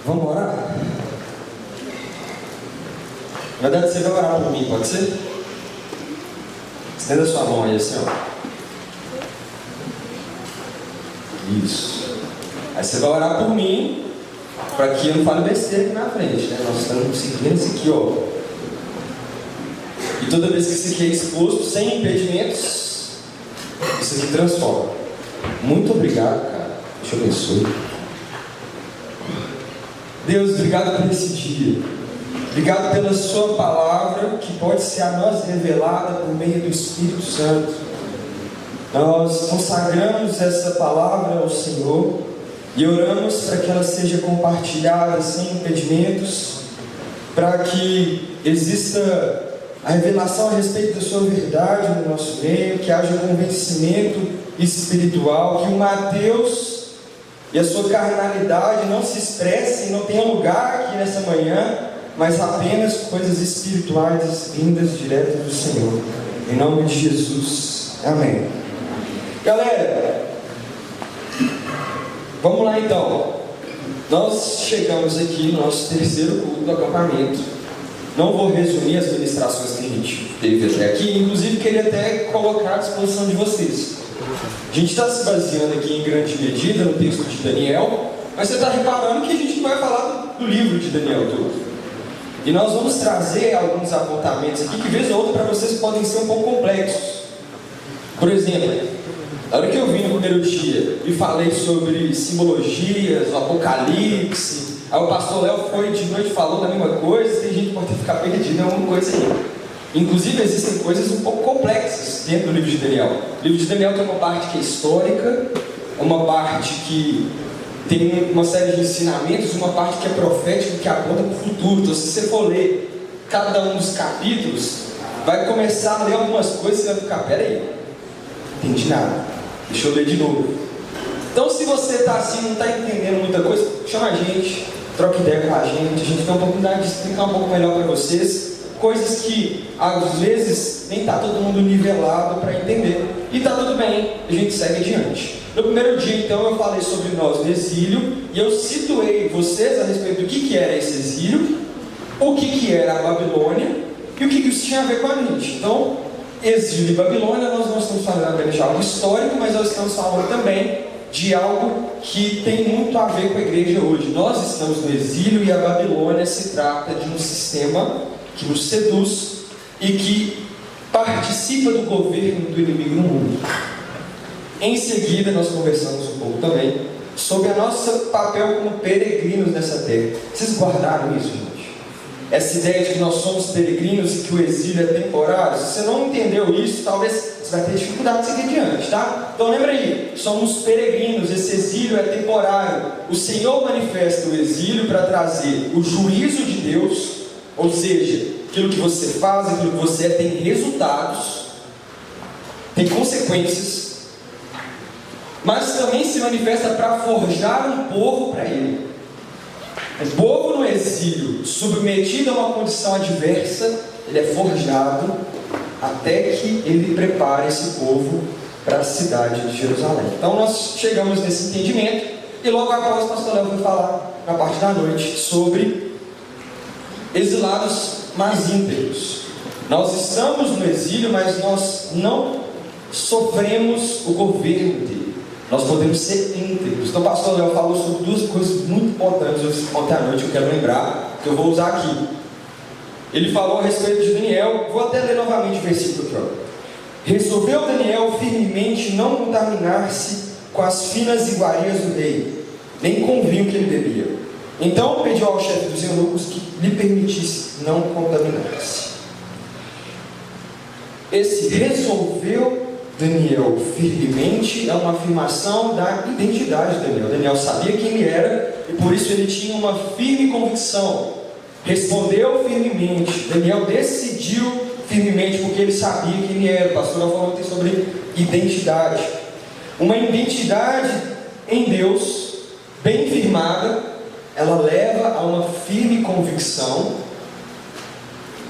Vamos orar? Na verdade, você vai orar por mim, pode ser? Estenda sua mão aí assim, ó. Isso. Aí você vai orar por mim, para que eu não fale besteira aqui na frente, né? Nós estamos seguindo isso aqui, ó. E toda vez que isso aqui é exposto, sem impedimentos, isso aqui transforma. Muito obrigado, cara. Deus te abençoe. Deus, obrigado por esse dia. Obrigado pela sua palavra, que pode ser a nós revelada por meio do Espírito Santo. Nós consagramos essa palavra ao Senhor e oramos para que ela seja compartilhada sem impedimentos, para que exista a revelação a respeito da sua verdade no nosso meio, que haja convencimento espiritual, que o Mateus e a sua carnalidade não se expressem, não tenham lugar aqui nessa manhã, mas apenas coisas espirituais vindas diretas do Senhor. Em nome de Jesus. Amém. Galera, vamos lá então. Nós chegamos aqui no nosso terceiro culto do acampamento. Não vou resumir as ministrações que a gente teve até aqui, inclusive queria até colocar à disposição de vocês. A gente está se baseando aqui em grande medida no texto de Daniel, mas você está reparando que a gente não vai falar do livro de Daniel todo. E nós vamos trazer alguns apontamentos aqui que, vez ou outra, para vocês podem ser um pouco complexos. Por exemplo, na hora que eu vim no primeiro dia e falei sobre simbologias, o Apocalipse, aí o pastor Léo foi de noite falando a mesma coisa, tem gente que pode ficar perdido em alguma coisa aí. Inclusive existem coisas um pouco complexas dentro do livro de Daniel. O livro de Daniel tem uma parte que é histórica, uma parte que tem uma série de ensinamentos, uma parte que é profética, que aponta para o futuro. Então, se você for ler cada um dos capítulos, vai começar a ler algumas coisas e vai ficar, peraí, não entendi nada, deixa eu ler de novo. Então, se você está assim, não está entendendo muita coisa, chama a gente, troca ideia com a gente tem uma oportunidade de explicar um pouco melhor para vocês, coisas que às vezes nem está todo mundo nivelado para entender, e está tudo bem, a gente segue adiante. No primeiro dia, então, eu falei sobre nós no exílio, e eu situei vocês a respeito do que era esse exílio, o que era a Babilônia, e o que isso tinha a ver com a gente. Então, exílio e Babilônia, nós não estamos falando apenas de algo histórico, mas nós estamos falando também de algo que tem muito a ver com a igreja hoje. Nós estamos no exílio e a Babilônia se trata de um sistema que nos seduz e que participa do governo do inimigo no mundo. Em seguida, nós conversamos um pouco também sobre o nosso papel como peregrinos nessa terra. Vocês guardaram isso, gente? Essa ideia de que nós somos peregrinos e que o exílio é temporário. Se você não entendeu isso, talvez você vai ter dificuldade de seguir adiante, tá? Então lembra aí, somos peregrinos, esse exílio é temporário. O Senhor manifesta o exílio para trazer o juízo de Deus, ou seja, aquilo que você faz, aquilo que você é, tem resultados, tem consequências, mas também se manifesta para forjar um povo para Ele. O povo no exílio, submetido a uma condição adversa, ele é forjado até que ele prepare esse povo para a cidade de Jerusalém. Então nós chegamos nesse entendimento, e logo após o pastor Léo vai falar na parte da noite sobre exilados mas íntegros. Nós estamos no exílio, mas nós não sofremos o governo dele. Nós podemos ser íntegros. Então o pastor Léo falou sobre duas coisas muito importantes ontem à noite que eu quero lembrar, que eu vou usar aqui. Ele falou a respeito de Daniel, vou até ler novamente o versículo aqui, ó. Resolveu Daniel firmemente não contaminar-se com as finas iguarias do rei, nem com o vinho que ele bebia. Então pediu ao chefe dos eunucos que lhe permitisse não contaminar-se. Esse resolveu Daniel firmemente é uma afirmação da identidade de Daniel. Daniel sabia quem ele era e por isso ele tinha uma firme convicção. Respondeu firmemente. Daniel decidiu firmemente porque ele sabia quem ele era. O pastor falou ontem sobre identidade. Uma identidade em Deus bem firmada, ela leva a uma firme convicção.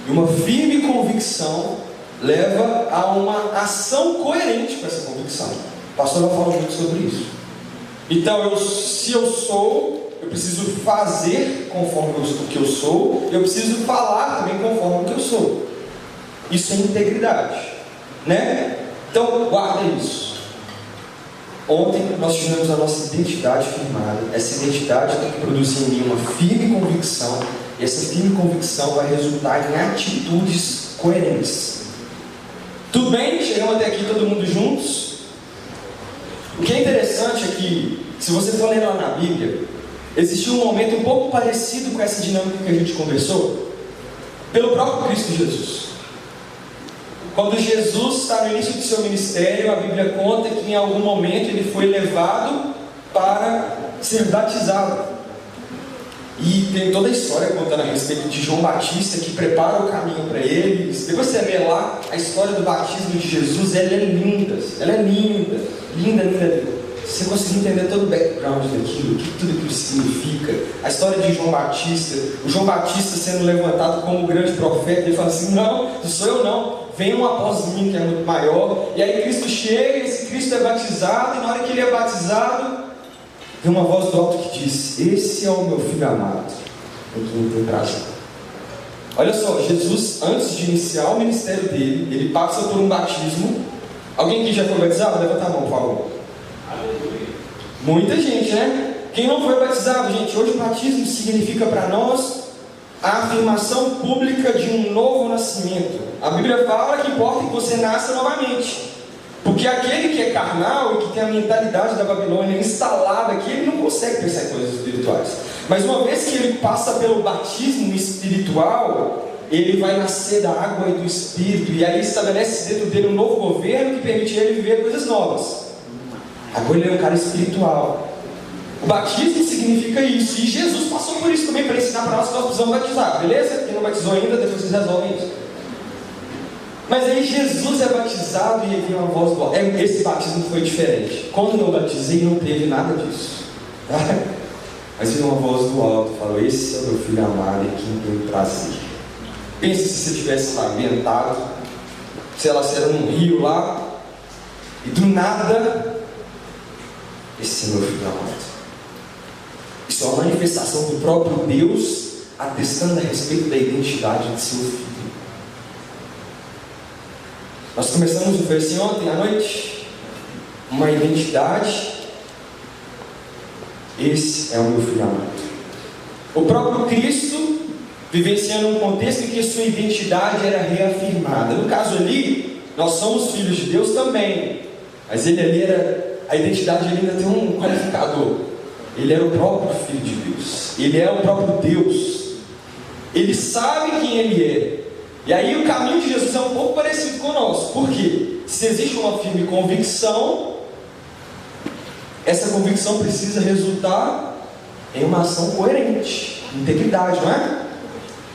E uma firme convicção leva a uma ação coerente com essa convicção. O pastor falou muito sobre isso. Então, se eu sou eu preciso fazer conforme o que eu sou, eu preciso falar também conforme o que eu sou. Isso é integridade, né? Então, guarda isso. Ontem nós tivemos a nossa identidade firmada. Essa identidade tem que produzir em mim uma firme convicção, e essa firme convicção vai resultar em atitudes coerentes. Tudo bem? Chegamos até aqui todo mundo juntos? O que é interessante é que, se você for ler lá na Bíblia, existiu um momento um pouco parecido com essa dinâmica que a gente conversou, pelo próprio Cristo Jesus. Quando Jesus está no início do seu ministério, a Bíblia conta que em algum momento ele foi levado para ser batizado. E tem toda a história contando a respeito de João Batista, que prepara o caminho para ele. Depois você lê lá a história do batismo de Jesus, ela é linda. Ela é linda, linda, linda, linda. Se você conseguir entender todo o background daquilo, tudo aquilo significa, a história de João Batista, o João Batista sendo levantado como o grande profeta, ele fala assim: não sou eu não, vem um após mim que é muito maior. E aí Cristo chega, e esse Cristo é batizado, e na hora que ele é batizado, vem uma voz do alto que diz: esse é o meu filho amado, em quem tem prazer. Olha só, Jesus, antes de iniciar o ministério dele, ele passa por um batismo. Alguém que já foi batizado? Levanta a mão, por favor. Muita gente, né? Quem não foi batizado, gente, hoje o batismo significa para nós a afirmação pública de um novo nascimento. A Bíblia fala que importa que você nasça novamente, porque aquele que é carnal e que tem a mentalidade da Babilônia instalada aqui, ele não consegue pensar em coisas espirituais. Mas uma vez que ele passa pelo batismo espiritual, ele vai nascer da água e do Espírito, e aí estabelece dentro dele um novo governo que permite ele viver coisas novas. Agora ele é um cara espiritual. O batismo significa isso. E Jesus passou por isso também para ensinar para nós que nós precisamos batizar. Beleza? Quem não batizou ainda, depois vocês resolvem isso. Mas aí Jesus é batizado e vem uma voz do alto. Esse batismo foi diferente. Quando eu batizei não teve nada disso. Mas veio uma voz do alto e falou: esse é o meu filho amado em quem tenho prazer. Pense se você tivesse lá ambientado, sei lá, se era num rio lá, e do nada, esse é meu filho amado. Isso é uma manifestação do próprio Deus atestando a respeito da identidade de seu filho. Nós começamos o verso ontem à noite, uma identidade. Esse é o meu filho amado. O próprio Cristo vivenciando um contexto em que sua identidade era reafirmada. No caso ali, nós somos filhos de Deus também, mas ele ali era, a identidade ali ainda tem um qualificador. Ele era o próprio Filho de Deus. Ele é o próprio Deus. Ele sabe quem ele é. E aí o caminho de Jesus é um pouco parecido com o nosso. Por quê? Se existe uma firme convicção, essa convicção precisa resultar em uma ação coerente, integridade, não é?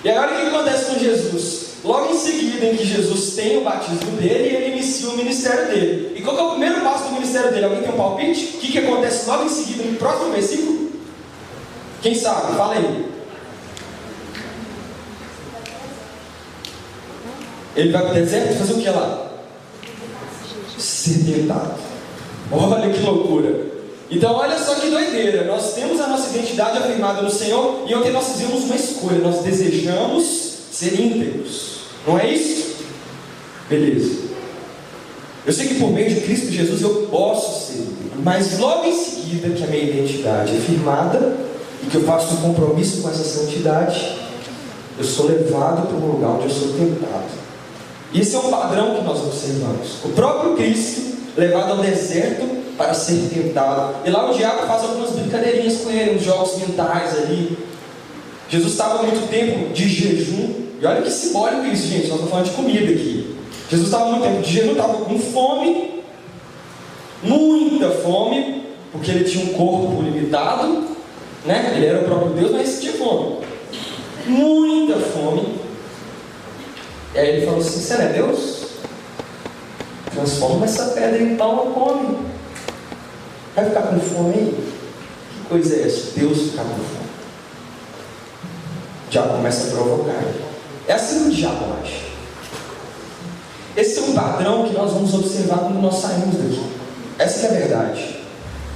E agora o que acontece com Jesus? Logo em seguida em que Jesus tem o batismo dele, ele inicia o ministério dele. E qual que é o primeiro passo do ministério dele? Alguém tem um palpite? O que acontece logo em seguida, no próximo versículo? Quem sabe? Fala aí. Ele vai para o deserto fazer o que lá? Ser tentado. Olha que loucura. Então olha só que doideira. Nós temos a nossa identidade afirmada no Senhor, e ontem nós fizemos uma escolha. Nós desejamos ser íntegros. Não é isso? Beleza. Eu sei que por meio de Cristo Jesus eu posso ser íntegro, mas logo em seguida que a minha identidade é firmada e que eu faço um compromisso com essa santidade, eu sou levado para um lugar onde eu sou tentado. E esse é um padrão que nós observamos. O próprio Cristo levado ao deserto para ser tentado. E lá o diabo faz algumas brincadeirinhas com ele, uns jogos mentais ali. Jesus estava muito tempo de jejum. E olha que simbólico isso, gente. Nós estamos falando de comida aqui. Jesus estava muito tempo de jejum, estava com fome. Muita fome. Porque ele tinha um corpo limitado, né? Ele era o próprio Deus, mas tinha fome. Muita fome. E aí ele falou assim: você não é Deus? Transforma essa pedra em pão e come. Vai ficar com fome aí? Que coisa é essa? Deus ficar com fome. O diabo começa a provocar. É assim que o diabo age. Esse é um padrão que nós vamos observar quando nós saímos daqui. Essa é a verdade.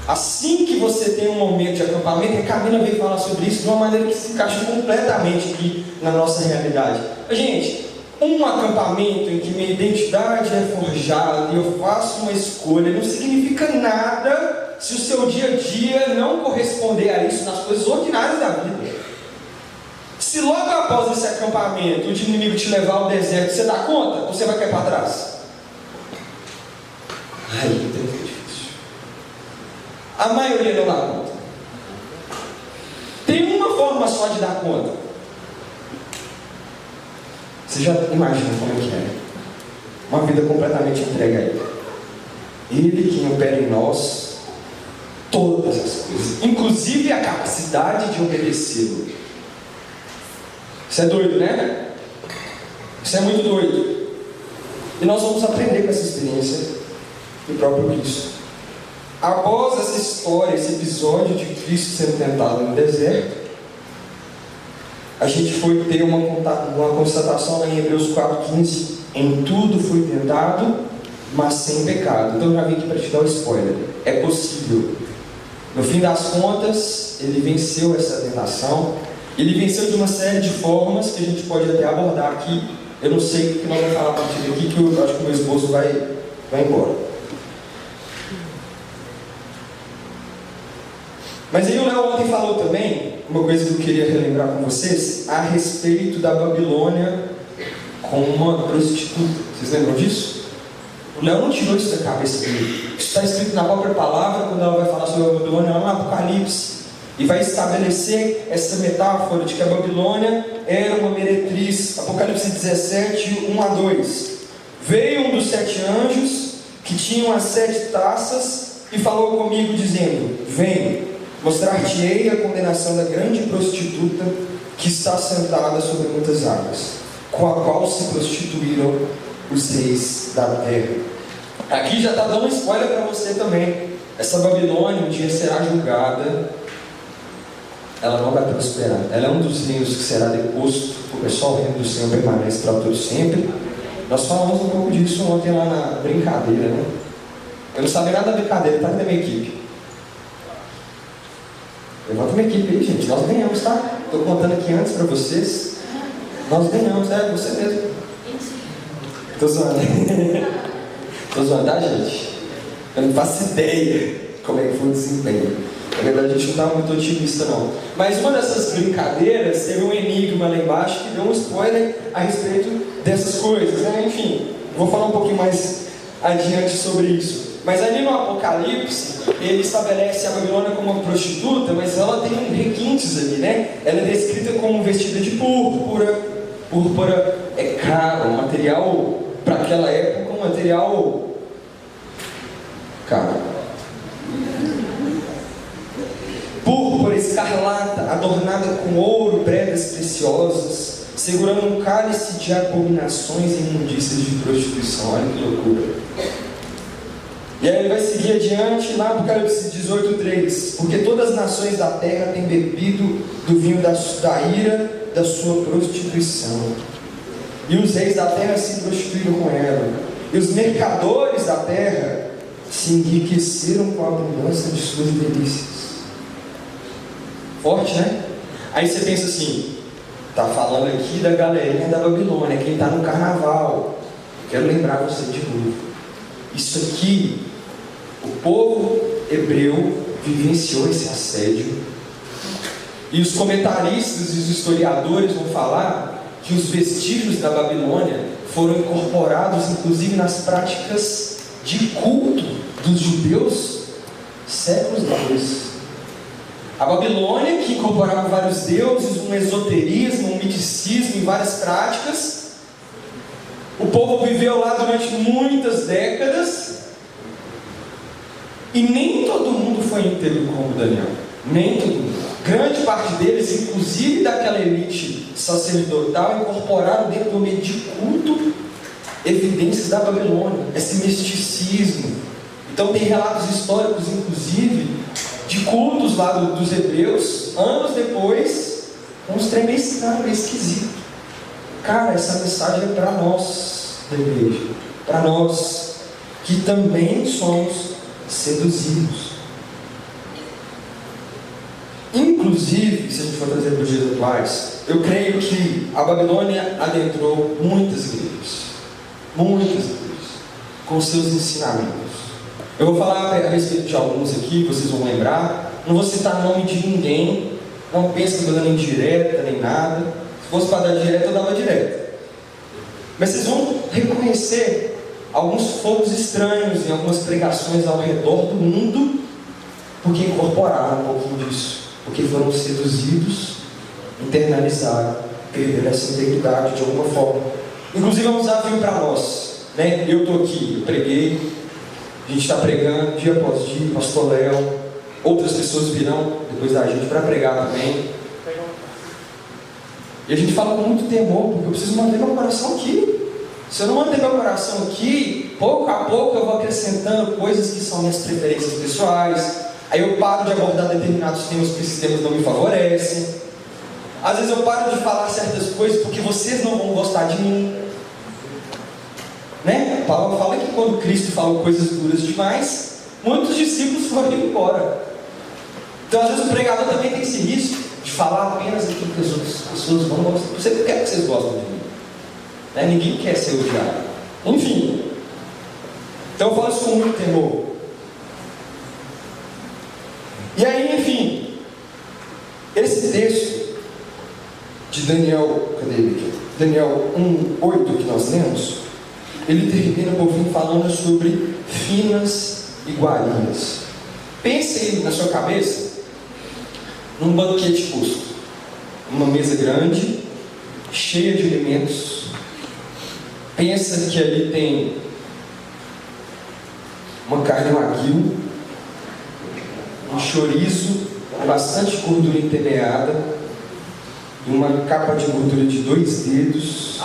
Assim que você tem um momento de acampamento, e a Camila veio falar sobre isso de uma maneira que se encaixa completamente aqui na nossa realidade. Gente, um acampamento em que minha identidade é forjada e eu faço uma escolha não significa nada se o seu dia a dia não corresponder a isso nas coisas ordinárias da vida. Se logo após esse acampamento o inimigo te levar ao deserto, você dá conta ou você vai cair para trás? Ai, então é difícil. A maioria não dá conta. Tem uma forma só de dar conta. Você já imagina como que é? Uma vida completamente entregue a Ele. Ele quem opera em nós todas as coisas, inclusive a capacidade de obedecê-lo. Isso é doido, né? Isso é muito doido. E nós vamos aprender com essa experiência do próprio Cristo. Após essa história, esse episódio de Cristo sendo tentado no deserto, a gente foi ter uma constatação lá em Hebreus 4,15. Em tudo fui tentado, mas sem pecado. Então eu já vim aqui para te dar um spoiler. É possível. No fim das contas, ele venceu essa tentação. Ele venceu de uma série de formas que a gente pode até abordar aqui. Eu não sei o que nós vamos falar a partir daqui, que eu acho que o meu esposo vai embora. Mas aí o Léo ontem falou também, uma coisa que eu queria relembrar com vocês, a respeito da Babilônia como uma prostituta. Vocês lembram disso? O Léo não tirou isso da cabeça dele. Isso está escrito na própria palavra, quando ela vai falar sobre a Babilônia, lá no Apocalipse. E vai estabelecer essa metáfora de que a Babilônia era uma meretriz. Apocalipse 17, 1 a 2. Veio um dos 7 anjos, que tinham as 7 taças, e falou comigo dizendo: vem, mostrar-te-ei a condenação da grande prostituta, que está sentada sobre muitas águas, com a qual se prostituíram os reis da terra. Aqui já está dando um spoiler para você também. Essa Babilônia um dia será julgada. Ela não vai prosperar. Ela é um dos reinos que será deposto, porque só o reino do Senhor permanece para todo sempre. Nós falamos um pouco disso ontem lá na brincadeira, né? Eu não sabia nada da brincadeira, está aqui da minha equipe. Levanta minha equipe aí, gente. Nós ganhamos, tá? Estou contando aqui antes para vocês. Nós ganhamos, é você mesmo. Estou zoando. Estou zoando, tá, gente? Eu não faço ideia como é que foi o desempenho. Na verdade, a gente não estava muito otimista, não. Mas uma dessas brincadeiras teve um enigma lá embaixo que deu um spoiler a respeito dessas coisas, né? Enfim, vou falar um pouquinho mais adiante sobre isso. Mas ali no Apocalipse, ele estabelece a Babilônia como uma prostituta, mas ela tem requintes ali, né? Ela é descrita como vestida de púrpura. Púrpura é caro, um material, para aquela época, um material caro. Púrpura escarlata, adornada com ouro, pedras preciosas, segurando um cálice de abominações e imundícias de prostituição. Olha que loucura. E aí ele vai seguir adiante lá no Apocalipse 18:3. Porque todas as nações da terra têm bebido do vinho da ira da sua prostituição. E os reis da terra se prostituíram com ela. E os mercadores da terra se enriqueceram com a abundância de suas delícias. Forte, né? Aí você pensa assim, tá falando aqui da galerinha da Babilônia, quem está no carnaval. Quero lembrar você de novo. Isso aqui, o povo hebreu vivenciou esse assédio. E os comentaristas e os historiadores vão falar que os vestígios da Babilônia foram incorporados inclusive nas práticas de culto dos judeus séculos depois. A Babilônia, que incorporava vários deuses, um esoterismo, um misticismo e várias práticas. O povo viveu lá durante muitas décadas. E nem todo mundo foi íntegro como Daniel. Nem todo mundo. Grande parte deles, inclusive daquela elite sacerdotal, incorporaram dentro do ambiente de culto evidências da Babilônia. Esse misticismo. Então tem relatos históricos, inclusive, de cultos lá dos hebreus, anos depois, uns trem meio estranho, meio esquisito. Cara, essa mensagem é para nós da igreja, para nós que também somos seduzidos. Inclusive, se a gente for trazer para os dias atuais, eu creio que a Babilônia adentrou muitas igrejas, com seus ensinamentos. Eu vou falar a respeito de alguns aqui, vocês vão lembrar. Não vou citar nome de ninguém, não pensa que eu estou dando indireta nem nada. Se fosse para dar direta, eu dava direta. Mas vocês vão reconhecer alguns fogos estranhos em algumas pregações ao redor do mundo, porque incorporaram um pouquinho disso, porque foram seduzidos, internalizaram, perderam essa integridade de alguma forma. Inclusive é um desafio para nós, né? Eu estou aqui, eu preguei, a gente está pregando dia após dia, pastor Léo, outras pessoas virão depois da gente para pregar também. E a gente fala com muito temor, porque eu preciso manter meu coração aqui. Se eu não manter meu coração aqui, pouco a pouco eu vou acrescentando coisas que são minhas preferências pessoais. Aí eu paro de abordar determinados temas porque esses temas não me favorecem. Às vezes eu paro de falar certas coisas porque vocês não vão gostar de mim. Né? Paulo fala que quando Cristo falou coisas duras demais, muitos discípulos foram embora. Então às vezes o pregador também tem esse risco de falar apenas aquilo que as outras pessoas vão gostar. Você não quer que vocês gostem de mim. Né? Ninguém quer ser odiado. Enfim. Então eu falo isso com muito temor. E aí, enfim, esse texto de Daniel, cadê ele aqui? Daniel 1:8 que nós lemos, ele termina por fim falando sobre finas iguarias. Pense aí na sua cabeça num banquete posto, uma mesa grande, cheia de alimentos. Pensa que ali tem uma carne wagyu, um chorizo com bastante gordura entremeada e uma capa de gordura de 2 dedos,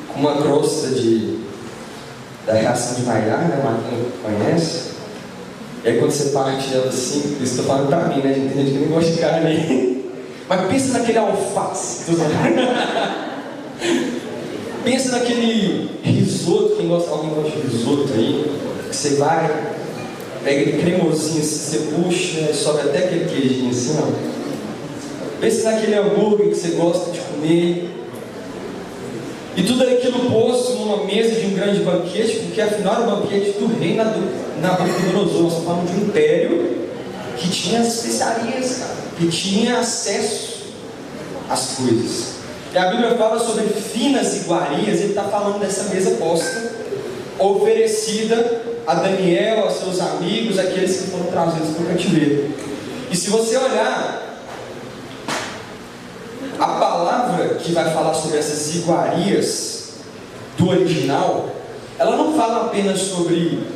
com uma crosta da reação de Maillard, né? Marquinhos conhece. E aí quando você parte ela assim, eu estou falando pra mim, né? Tem gente que nem gosta de carne. Mas pensa naquele alface. Pensa naquele risoto, alguém gosta de risoto aí, que você vai, pega aquele cremosinho, você puxa e sobe até aquele queijinho assim, ó. Pensa naquele hambúrguer que você gosta de comer. E tudo aquilo posto numa mesa de um grande banquete, porque afinal era o banquete do rei Nabucodonosor. Nós estamos falando de um império que tinha as especiarias, cara, que tinha acesso às coisas. E a Bíblia fala sobre finas iguarias, ele está falando dessa mesa posta, oferecida a Daniel, a seus amigos, aqueles que foram trazidos para o cativeiro. E se você olhar, a palavra que vai falar sobre essas iguarias do original, ela não fala apenas sobre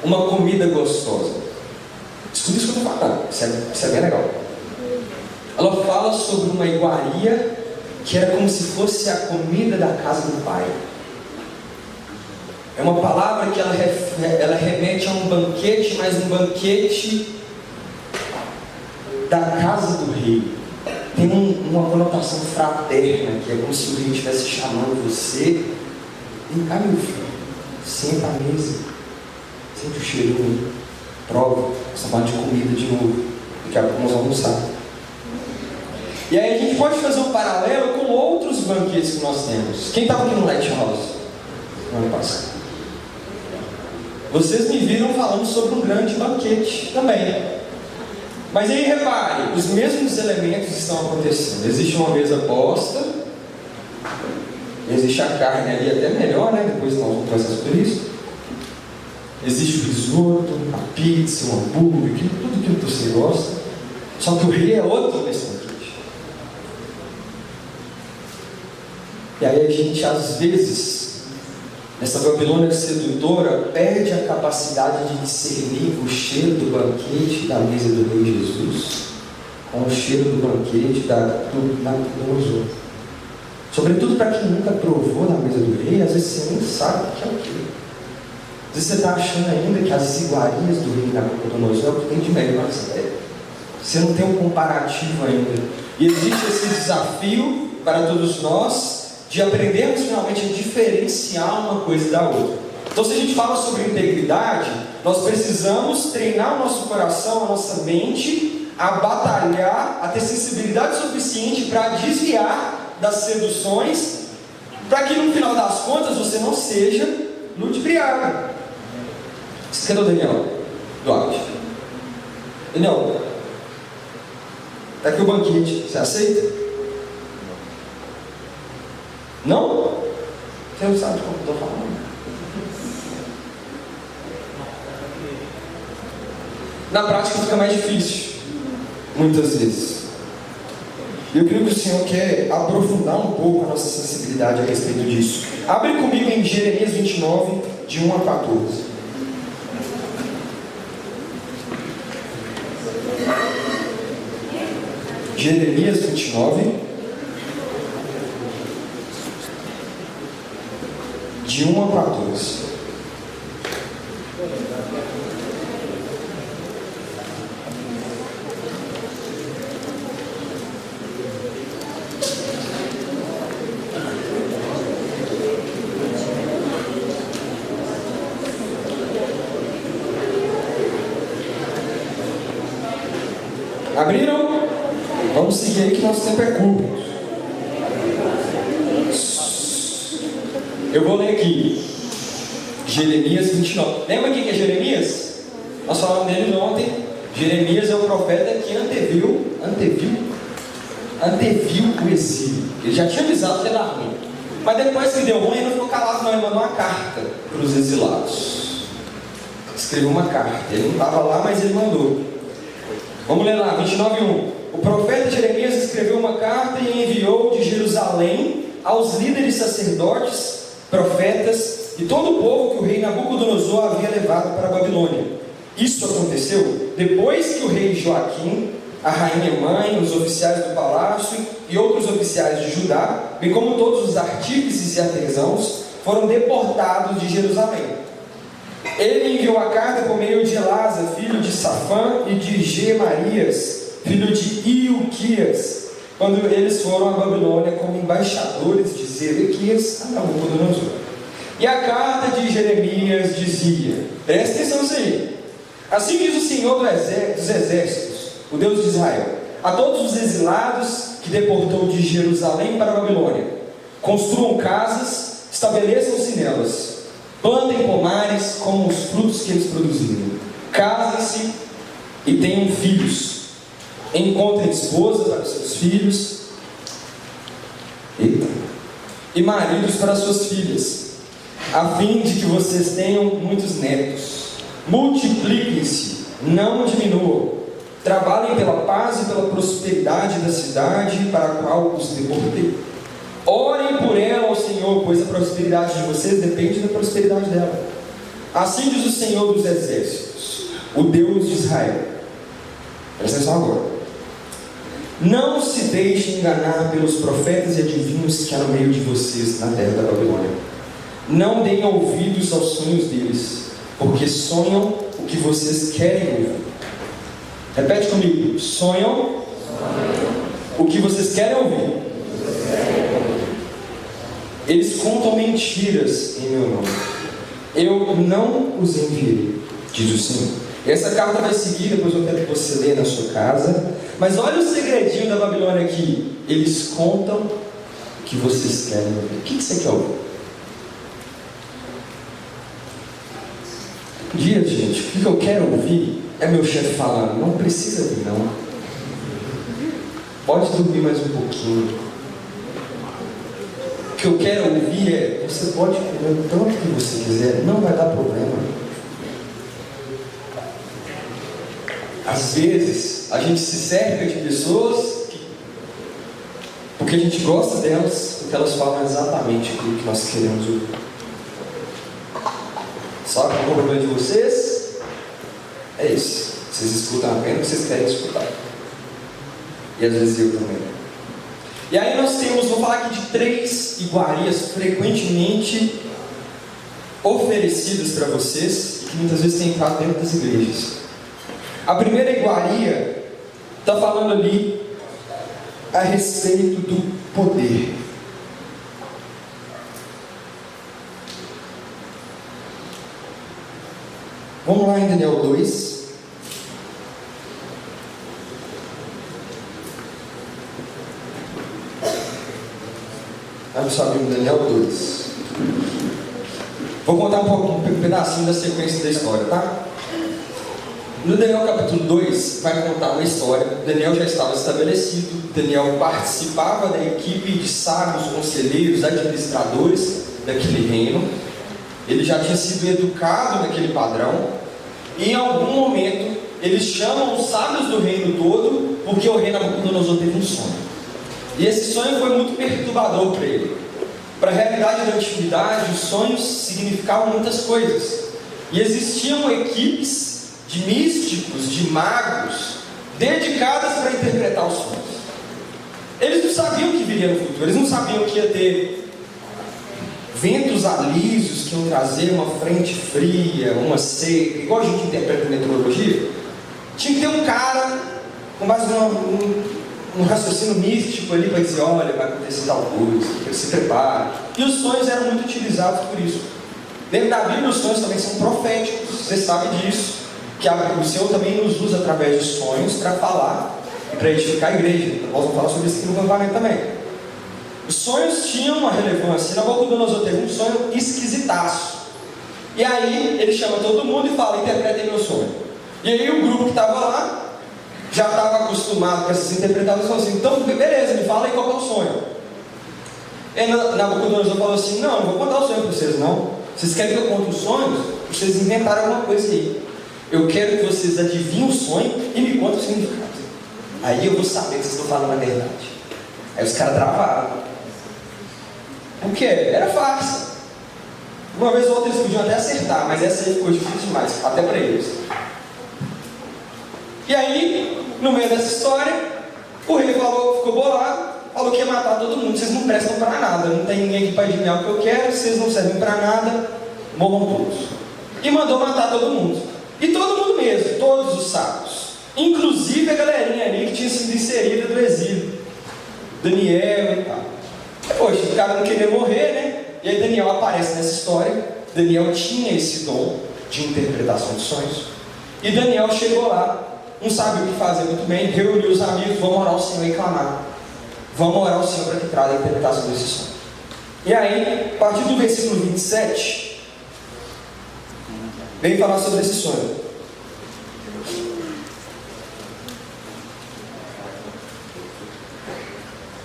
uma comida gostosa. Escuta isso que eu estou falando, isso é bem legal. Ela fala sobre uma iguaria que era como se fosse a comida da casa do pai. É uma palavra que ela remete a um banquete, mas um banquete da casa do rei. Tem uma conotação fraterna, que é como se o rei estivesse chamando você. Vem cá, meu filho, senta à mesa, sente o cheirinho, prova, essa parte de comida de novo. Daqui a pouco nós vamos almoçar. E aí a gente pode fazer um paralelo com outros banquetes que nós temos. Quem estava aqui no Lighthouse no ano passado? Vocês me viram falando sobre um grande banquete também. Mas aí repare, os mesmos elementos estão acontecendo. Existe uma mesa posta, existe a carne ali até melhor, né? Depois nós vamos conversar sobre isso. Existe o risoto, a pizza, o hambúrguer, tudo aquilo que você gosta. Só que o rei é outro nesse banquete. E aí a gente, às vezes, nessa Babilônia sedutora, perde a capacidade de discernir o cheiro do banquete da mesa do Rei Jesus com o cheiro do banquete do Nabucodonosor. Sobretudo para quem nunca provou na mesa do rei, às vezes você nem sabe o que é o quê. Às vezes você está achando ainda que as iguarias do rei Nabucodonosor é o que tem de melhor na cidade. Você não tem um comparativo ainda. E existe esse desafio para todos nós de aprendermos finalmente a diferenciar uma coisa da outra. Então, se a gente fala sobre integridade, nós precisamos treinar o nosso coração, a nossa mente, a batalhar, a ter sensibilidade suficiente para desviar das seduções, para que no final das contas você não seja ludibriado. Cadê o Daniel Duarte? Daniel, tá aqui o banquete, você aceita? Não? Você não sabe como eu estou falando. Na prática fica mais difícil, muitas vezes. E eu creio que o Senhor quer aprofundar um pouco a nossa sensibilidade a respeito disso. Abre comigo em Jeremias 29, de 1 a 14. Jeremias 29, de 1 a 14. Abriram? Vamos seguir aí que nosso tempo é curto. Eu vou ler aqui Jeremias 29. Lembra quem que é Jeremias? Nós falamos dele ontem. Jeremias é o profeta que anteviu o exílio. Ele já tinha avisado que ia dar ruim. Mas depois que deu ruim, ele não ficou calado não. Ele mandou uma carta para os exilados. Escreveu uma carta. Ele não estava lá, mas ele mandou. Vamos ler lá, 29:1. O profeta Jeremias escreveu uma carta e enviou de Jerusalém aos líderes sacerdotes, profetas e todo o povo que o rei Nabucodonosor havia levado para a Babilônia. Isso aconteceu depois que o rei Joaquim, a rainha mãe, os oficiais do palácio e outros oficiais de Judá, bem como todos os artífices e artesãos, foram deportados de Jerusalém. Ele enviou a carta por meio de Elasa, filho de Safã, e de Gemarias, filho de Ilquias, quando eles foram à Babilônia como embaixadores de Zedequias a Nabucodonosor. E a carta de Jeremias dizia, presta atenção nisso aí: assim diz o Senhor dos exércitos, o Deus de Israel, a todos os exilados que deportou de Jerusalém para a Babilônia: construam casas, estabeleçam-se nelas, plantem pomares como os frutos que eles produziram, casem-se e tenham filhos, encontrem esposas para seus filhos e maridos para suas filhas, a fim de que vocês tenham muitos netos. Multipliquem-se, não diminuam, trabalhem pela paz e pela prosperidade da cidade para a qual os deportei. Orem por ela ao Senhor, pois a prosperidade de vocês depende da prosperidade dela. Assim diz o Senhor dos exércitos, o Deus de Israel. Presta atenção agora. Não se deixem enganar pelos profetas e adivinhos que há no meio de vocês na terra da Babilônia. Não deem ouvidos aos sonhos deles, porque sonham o que vocês querem ouvir. Repete comigo: sonham o que vocês querem ouvir. Eles contam mentiras em meu nome. Eu não os enviei, diz o Senhor. E essa carta vai seguir, depois eu quero que você leia na sua casa. Mas olha o segredinho da Babilônia aqui. Eles contam o que vocês querem ouvir. O que você quer ouvir? Dia, gente, o que eu quero ouvir é meu chefe falando: não precisa vir, não. Pode dormir mais um pouquinho. O que eu quero ouvir é: você pode comer o tanto que você quiser, não vai dar problema. Às vezes a gente se cerca de pessoas porque a gente gosta delas, porque elas falam exatamente aquilo que nós queremos ouvir. Sabe qual é o problema de vocês? É isso. Vocês escutam apenas o que vocês querem escutar. E às vezes eu também. E aí nós temos, vou falar aqui de 3 iguarias frequentemente oferecidas para vocês, e que muitas vezes têm entrado dentro das igrejas. A primeira iguaria está falando ali a respeito do poder. Vamos lá em Daniel 2. Vamos saber em Daniel 2. Vou contar um pedacinho da sequência da história, tá? No Daniel capítulo 2 vai contar uma história. Daniel já estava estabelecido. Daniel participava da equipe de sábios, conselheiros, administradores daquele reino. Ele já tinha sido educado naquele padrão. E em algum momento eles chamam os sábios do reino todo, porque o rei Nabucodonosor teve um sonho. E esse sonho foi muito perturbador para ele. Para a realidade da antiguidade, os sonhos significavam muitas coisas. E existiam equipes de místicos, de magos, dedicadas para interpretar os sonhos. Eles não sabiam o que viria no futuro, eles não sabiam que ia ter ventos alísios que iam trazer uma frente fria, uma seca, igual a gente interpreta a meteorologia. Tinha que ter um cara com base um raciocínio místico ali para dizer, olha, vai acontecer tal coisa, se prepare. E os sonhos eram muito utilizados por isso. Dentro da Bíblia, os sonhos também são proféticos, você sabe disso. Que o Senhor também nos usa através de sonhos para falar e para edificar a igreja. Nós vamos falar sobre isso aqui no acampamento também. Os sonhos tinham uma relevância. Nabucodonosor teve um sonho esquisitaço. E aí ele chama todo mundo e fala, interpretem meu sonho. E aí o grupo que estava lá já estava acostumado com essas interpretações, falou assim, então beleza, me fala aí qual é o sonho. E Nabucodonosor falou assim, não vou contar o sonho para vocês não. Vocês querem que eu conte os sonhos? Vocês inventaram alguma coisa aí. Eu quero que vocês adivinhem o sonho e me contem o significado. Aí eu vou saber que vocês estão falando a verdade. Aí os caras travaram. Por quê? Era farsa. Uma vez ou outra eles podiam até acertar, mas essa aí ficou difícil demais, até para eles. E aí, no meio dessa história, o rei ficou bolado, falou que ia matar todo mundo. Vocês não prestam para nada, não tem ninguém aqui para adivinhar o que eu quero, vocês não servem para nada, morram todos. E mandou matar todo mundo. E todo mundo mesmo, todos os sábios. Inclusive a galerinha ali que tinha sido inserida do exílio. Daniel e tal. Poxa, o cara não queria morrer, né? E aí Daniel aparece nessa história. Daniel tinha esse dom de interpretação de sonhos. E Daniel chegou lá, não sabia o que fazer muito bem, reuniu os amigos, vamos orar ao Senhor e clamar. Vamos orar ao Senhor para que traga a interpretação desse sonho. E aí, a partir do versículo 27, vem falar sobre esse sonho.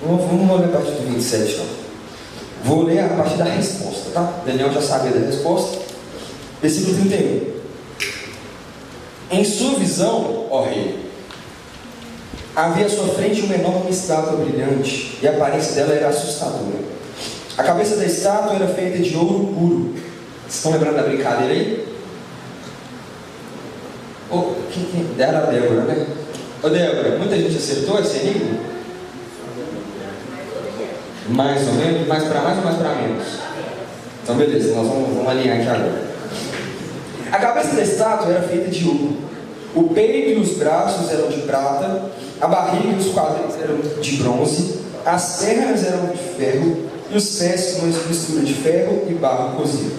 Vamos ler a partir do 27, então. Vou ler a partir da resposta, tá? Daniel já sabia da resposta. Versículo 31. Em sua visão, ó rei, havia à sua frente uma enorme estátua brilhante, e a aparência dela era assustadora. A cabeça da estátua era feita de ouro puro. Vocês estão lembrando da brincadeira aí? Era a Débora, né? Ô Débora, muita gente acertou esse enigma? Mais ou menos? Mais para mais ou mais para menos? Então beleza, nós vamos alinhar aqui agora. A cabeça da estátua era feita de ouro. O peito e os braços eram de prata. A barriga e os quadris eram de bronze. As pernas eram de ferro. E os pés com uma mistura de ferro e barro cozido.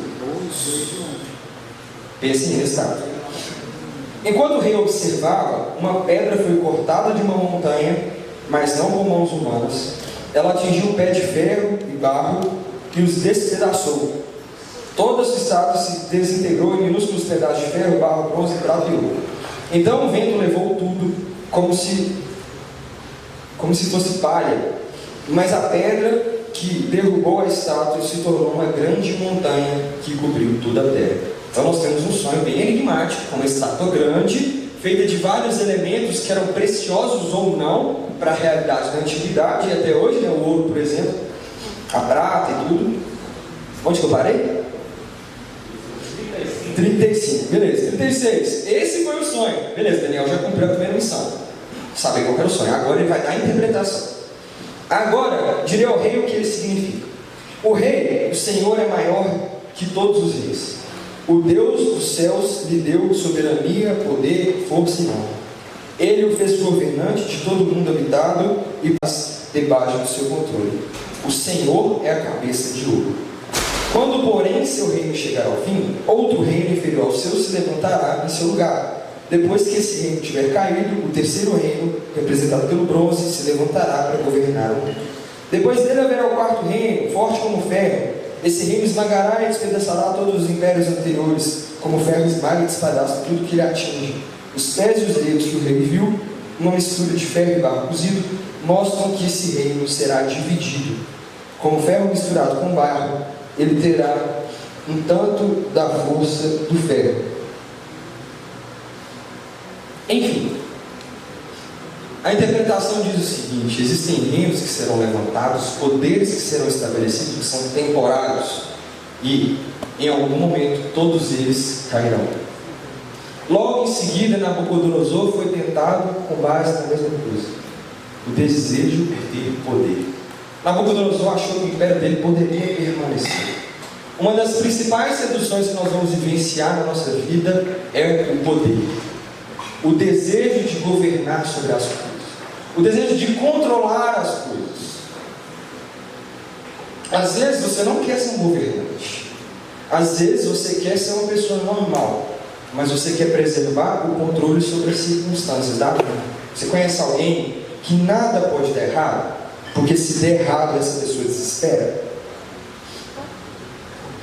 Pensem na estátua. Enquanto o rei observava, uma pedra foi cortada de uma montanha, mas não com mãos humanas. Ela atingiu o pé de ferro e barro e os despedaçou. Toda a estátua se desintegrou em minúsculos pedaços de ferro, barro, bronze, prata e ouro. Então o vento levou tudo como se fosse palha. Mas a pedra que derrubou a estátua se tornou uma grande montanha que cobriu toda a terra. Então nós temos um sonho bem enigmático, com uma estátua grande, feita de vários elementos que eram preciosos ou não para a realidade da antiguidade e até hoje, né? O ouro, por exemplo, a prata e tudo. Onde que eu parei? 35, beleza. 36, esse foi o sonho. Beleza, Daniel já cumpriu a primeira missão, saber qual era o sonho. Agora ele vai dar a interpretação. Agora, direi ao rei o que ele significa. O rei, o Senhor, é maior que todos os reis. O Deus dos céus lhe deu soberania, poder, força e honra. Ele o fez governante de todo o mundo habitado e paz debaixo do seu controle. O Senhor é a cabeça de ouro. Quando, porém, seu reino chegar ao fim, outro reino inferior ao seu se levantará em seu lugar. Depois que esse reino tiver caído, o terceiro reino, representado pelo bronze, se levantará para governar o mundo. Depois dele haverá o quarto reino, forte como ferro. Esse reino esmagará e despedaçará todos os impérios anteriores, como ferro esmaga e despedaça tudo que lhe atinge. Os pés e os dedos que o rei viu, uma mistura de ferro e barro cozido, mostram que esse reino será dividido. Como ferro misturado com barro, ele terá um tanto da força do ferro. Enfim, a interpretação diz o seguinte: existem reinos que serão levantados, poderes que serão estabelecidos, que são temporários, e em algum momento todos eles cairão. Logo em seguida, Nabucodonosor foi tentado com base na mesma coisa: o desejo de ter poder. Nabucodonosor achou que o império dele poderia permanecer. Uma das principais seduções que nós vamos vivenciar na nossa vida é o poder. O desejo de governar sobre as coisas. O desejo de controlar as coisas. Às vezes você não quer ser um governante. Às vezes você quer ser uma pessoa normal. Mas você quer preservar o controle sobre as circunstâncias da vida. Você conhece alguém que nada pode dar errado? Porque se der errado, essa pessoa desespera.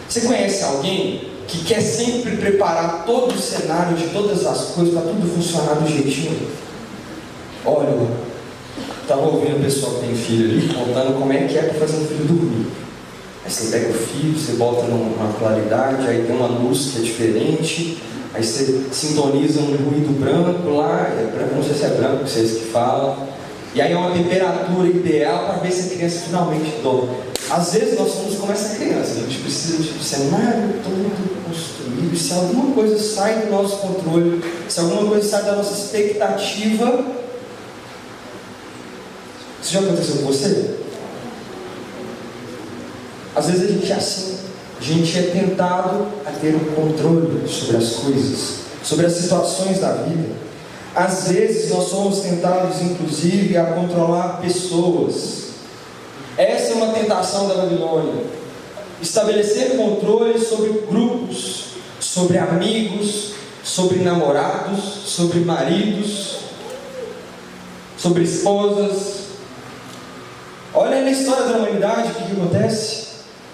Você conhece alguém que quer sempre preparar todo o cenário de todas as coisas para tudo funcionar do jeitinho? Olha, eu estava ouvindo o pessoal que tem filho ali contando como é que é para fazer um filho dormir. Aí você pega o filho, você bota numa claridade, aí tem uma luz que é diferente, aí você sintoniza um ruído branco lá, não sei se é branco, vocês que falam, e aí é uma temperatura ideal para ver se a criança finalmente dorme. Às vezes nós somos como essa criança, a gente precisa de cenário todo construído, e se alguma coisa sai do nosso controle, se alguma coisa sai da nossa expectativa. Isso já aconteceu com você? Às vezes a gente é assim, a gente é tentado a ter um controle sobre as coisas, sobre as situações da vida. Às vezes nós somos tentados inclusive a controlar pessoas. Essa é uma tentação da Babilônia. Estabelecer controle sobre grupos, sobre amigos, sobre namorados, sobre maridos, sobre esposas. Olha na história da humanidade o que acontece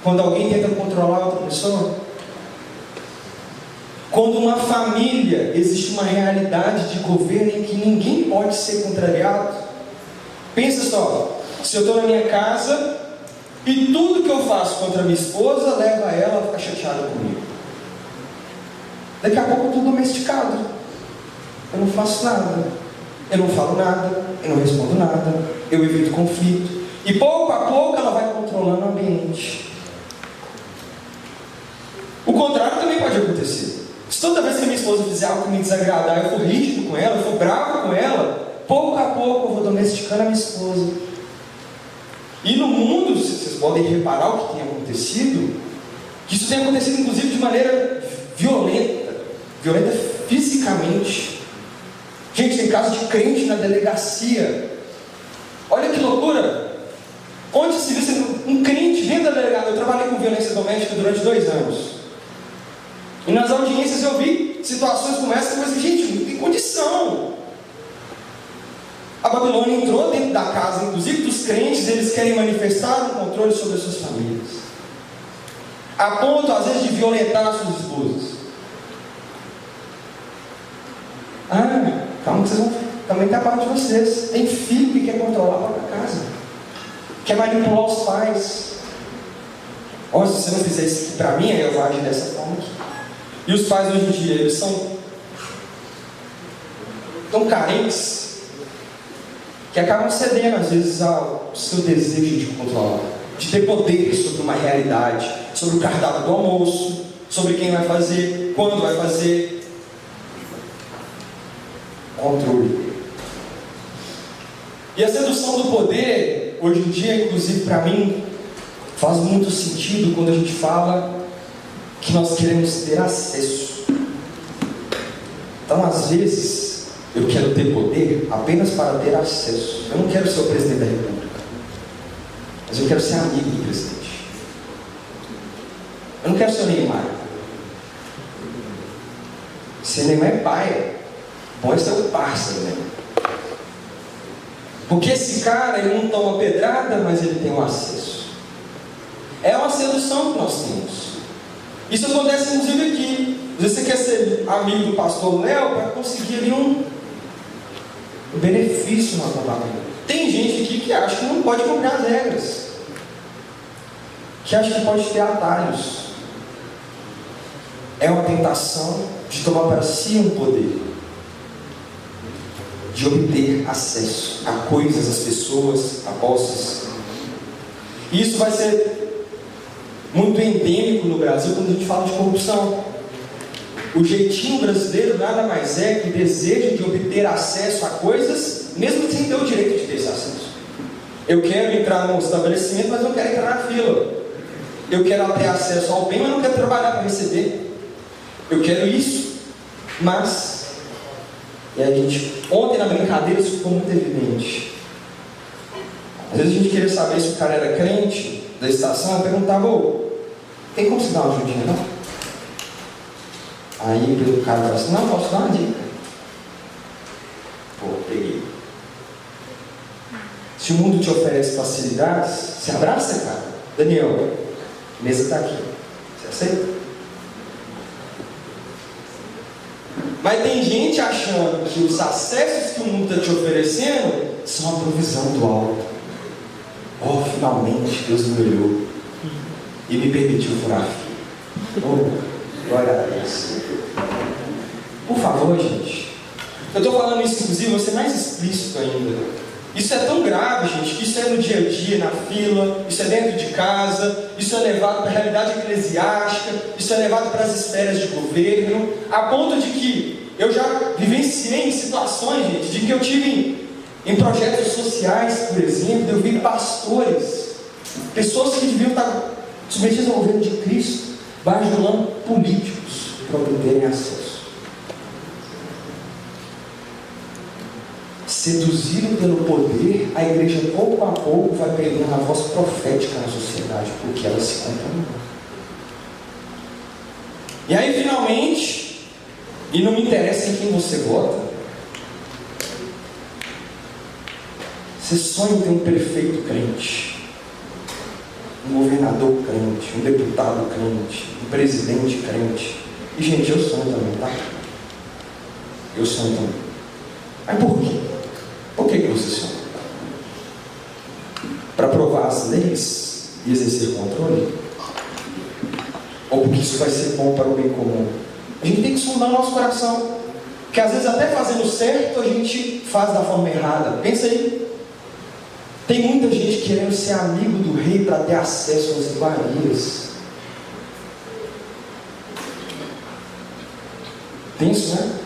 quando alguém tenta controlar outra pessoa. Quando uma família, existe uma realidade de governo em que ninguém pode ser contrariado. Pensa só, se eu estou na minha casa e tudo que eu faço contra a minha esposa leva ela a ficar chateada comigo. Daqui a pouco eu estou domesticado. Eu não faço nada, eu não falo nada, eu não respondo nada, eu evito conflito. E pouco a pouco ela vai controlando o ambiente. O contrário também pode acontecer. Se toda vez que a minha esposa fizer algo que me desagradar, eu for rígido com ela, eu for bravo com ela, pouco a pouco eu vou domesticando a minha esposa. E no mundo, vocês podem reparar o que tem acontecido, que isso tem acontecido inclusive de maneira violenta fisicamente. Gente, tem caso de crente na delegacia. Olha que loucura! Onde se viu um crente dentro da delegacia? Eu trabalhei com violência doméstica durante 2 anos. E nas audiências eu vi situações como essa, eu falei, gente, não tem condição. A Babilônia entrou dentro da casa, inclusive dos crentes, eles querem manifestar um controle sobre as suas famílias. A ponto, às vezes, de violentar as suas esposas. Calma que vocês vão... Também está a parte de vocês. Tem filho que quer controlar a própria casa. Quer manipular os pais. Olha, se você não fizer isso aqui para mim, aí eu vou agir dessa forma aqui. E os pais hoje em dia, eles são tão carentes que acabam cedendo às vezes ao seu desejo de controlar, de ter poder sobre uma realidade, sobre o cardápio do almoço, sobre quem vai fazer, quando vai fazer. Controle. E a sedução do poder, hoje em dia, inclusive para mim, faz muito sentido quando a gente fala que nós queremos ter acesso. Então, às vezes, eu quero ter poder apenas para ter acesso. Eu não quero ser o presidente da república, mas eu quero ser amigo do presidente. Eu não quero ser o Neymar. Ser Neymar é paia. Bom é ser o parceiro, né? Porque esse cara, ele não toma pedrada, mas ele tem um acesso. É uma sedução que nós temos. Isso acontece inclusive aqui. Às vezes você quer ser amigo do pastor Léo para conseguir ali um benefício no acampamento. Tem gente aqui que acha que não pode cumprir as regras, que acha que pode ter atalhos. É uma tentação de tomar para si um poder, de obter acesso a coisas, às pessoas, a posses. E isso vai ser muito endêmico no Brasil quando a gente fala de corrupção. O jeitinho brasileiro nada mais é que o desejo de obter acesso a coisas, mesmo sem ter o direito de ter esse acesso. Eu quero entrar num estabelecimento, mas não quero entrar na fila. Eu quero ter acesso ao bem, mas não quero trabalhar para receber. Eu quero isso, mas... E a gente, ontem na brincadeira isso ficou muito evidente. Às vezes a gente queria saber se o cara era crente da estação, eu perguntava: ô, tem como se dar uma ajudinha, não? Aí o cara falou assim: não, posso dar uma dica. Pô, peguei. Se o mundo te oferece facilidades, você abraça, cara. Daniel, a mesa está aqui. Você aceita? Mas tem gente achando que os acessos que o mundo está te oferecendo são a provisão do alto. Oh, finalmente Deus me olhou e me permitiu furar fio. Oh, glória a Deus. Por favor, gente. Eu estou falando isso, inclusive, vou ser mais explícito ainda. Isso é tão grave, gente, que isso é no dia a dia, na fila, isso é dentro de casa, isso é levado para a realidade eclesiástica, isso é levado para as esferas de governo, a ponto de que eu já vivenciei em situações, gente, de que eu tive em projetos sociais, por exemplo, eu vi pastores, pessoas que deviam estar submetidas ao governo de Cristo, bajulando políticos para obterem acesso. Seduzido pelo poder, a igreja pouco a pouco vai perdendo a voz profética na sociedade, porque ela se contaminou. E aí finalmente, e não me interessa em quem você vota, você sonha em ter um prefeito crente, um governador crente, um deputado crente, um presidente crente. E gente, eu sonho também, tá? Eu sonho também. Mas por quê? Por que você sonha? Para aprovar as leis e exercer controle? Ou porque isso vai ser bom para o bem comum? A gente tem que sondar o nosso coração, porque às vezes até fazendo certo a gente faz da forma errada. Pensa aí. Tem muita gente querendo ser amigo do rei para ter acesso às iguarias. Tem isso, né?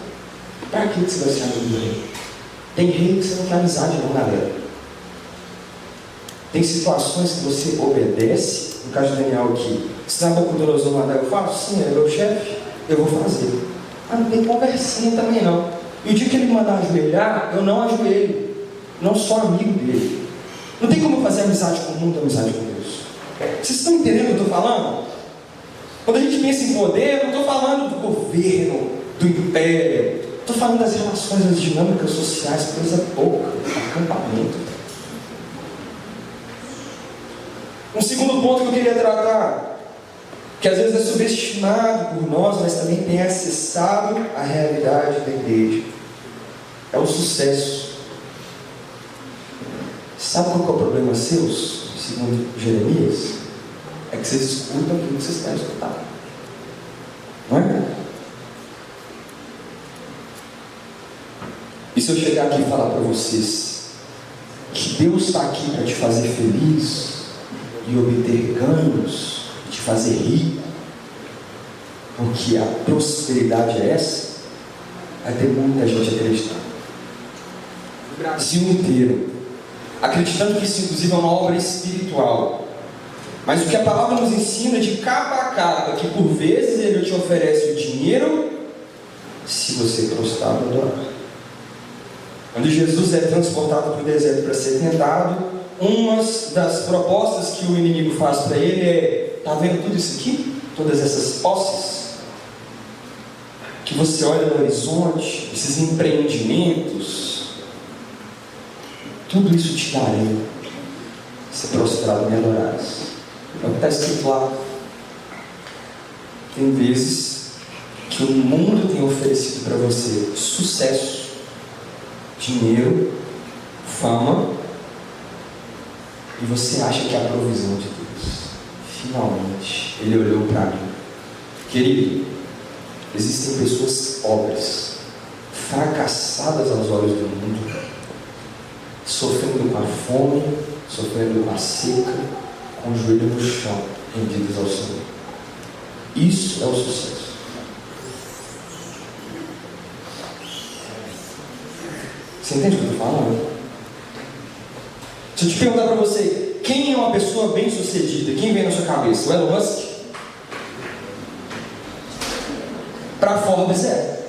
Para que você vai ser amigo do rei? Tem rei que você não quer amizade não, galera. Tem situações que você obedece. No caso de Daniel aqui, se Nabucodonosor mandar eu faço, sim, é meu chefe, eu vou fazer. Ah, não tem conversinha também não. E o dia que ele mandar ajoelhar, eu não ajoelho. Não sou amigo dele. Não tem como eu fazer amizade com o mundo, amizade com Deus. Vocês estão entendendo o que eu estou falando? Quando a gente pensa em poder, eu não estou falando do governo, do império. Estou falando das relações, das dinâmicas sociais, coisa pouca, acampamento. Um segundo ponto que eu queria tratar, que às vezes é subestimado por nós, mas também tem acessado a realidade da igreja, é o sucesso. Sabe qual que é o problema seus, segundo Jeremias? É que vocês escutam aquilo que vocês querem escutar. Não é? E se eu chegar aqui e falar para vocês que Deus está aqui para te fazer feliz e obter ganhos, te fazer rico, porque a prosperidade é essa, vai ter muita gente acreditando. O Brasil inteiro acreditando que isso inclusive é uma obra espiritual. Mas o que a palavra nos ensina de capa a capa, que por vezes ele te oferece o dinheiro se você prostrar e adorar. Quando Jesus é transportado para o deserto para ser tentado, uma das propostas que o inimigo faz para ele é: está vendo tudo isso aqui? todas essas posses, que você olha no horizonte, esses empreendimentos, tudo isso te darei, se prostrado me adorares. É o que está escrito lá. Tem vezes que o mundo tem oferecido para você sucesso, dinheiro, fama, e você acha que é a provisão de Deus. Finalmente, Ele olhou para mim. Querido, existem pessoas pobres, fracassadas aos olhos do mundo, sofrendo com a fome, sofrendo com a seca, com o joelho no chão, rendidos ao Senhor. Isso é o sucesso. Você entende o que eu estou falando? Se eu te perguntar para você, quem é uma pessoa bem sucedida? Quem vem na sua cabeça? O Elon Musk? Para a Forbes é.